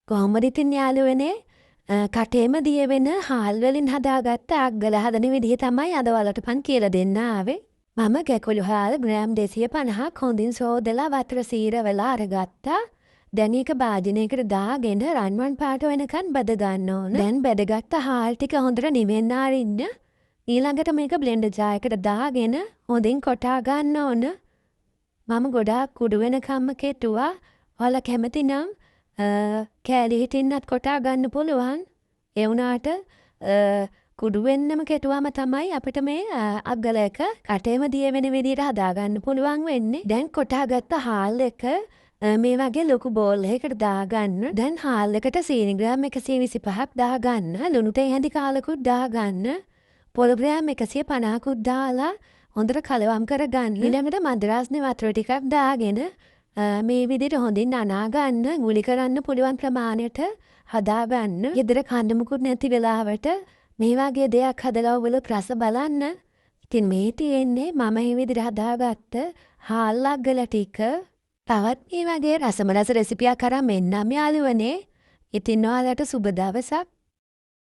කොහොමද ඉතින් යාළුවනේ කටේම දිය වෙන හාල් වලින් හදාගත්ත අග්ගල හදන විදිහ තමයි අද ඔයාලට මං කියලා දෙන්න ආවේ. මම ගැකුළු හාල් ග්‍රෑම් 250ක් හොඳින් සෝදලා වතුර සීරවලා අරගත්තා. දැන් ඒක භාජනයකට දාගෙන රන්වන් පාට වෙනකන් බද ගන්න ඕන. දැන් බැදගත්ත හාල් ටික හොඳට නිවෙන්න අරින්න. ඊළඟට මේක බ්ලෙන්ඩර් ජාරයකට දාගෙන හොඳින් කොටා ගන්න ඕන. මම ගොඩාක් කුඩු වෙනකම්ම කෙටුවා. ඔයාලා කැමති නම් කෑලි හිටින්නත් කොටා ගන්න පුළුවන්. ඒ වුණාට කුඩු වෙන්නම කෙටුවාම තමයි අපිට මේ අග්ගල එක කටේම දිය වෙන විදිහට හදාගන්න පුළුවන් වෙන්නේ. දැන් කොටාගත්ත හාල් එක මේ වගේ ලොකු බෝල් එකකට දාගන්න. දැන් හාල් එකට සීනි ග්‍රෑම් 125ක් දාගන්න. ලුණු තේ හැඳි කාලකුත් දාගන්න. පොල් ග්‍රෑම් 150කුත් දාලා හොඳට කලවම් කරගන්න. ඊළඟට මද්රාස්නේ වතුර ටිකක් දාගෙන මේ විදිහට හොඳින් අනා ගන්න. ගුලි කරන්න පුළුවන් ප්‍රමාණයට හදාගන්න. ගෙදර කන්න මුකුත් නැති වෙලාවට මේ වගේ දෙයක් හදලා ඔයගොල්ලෝ රස බලන්න. ඉතින් මේ තියෙන්නේ මම මේ විදිහට හදාගත්ත හාල් අග්ගල ටික. තවත් මේ වගේ රසම රස රෙසිපියක් අරන් මෙන්නම් යාළුවනේ. ඉතින් ඔයාලට සුබ දවසක්.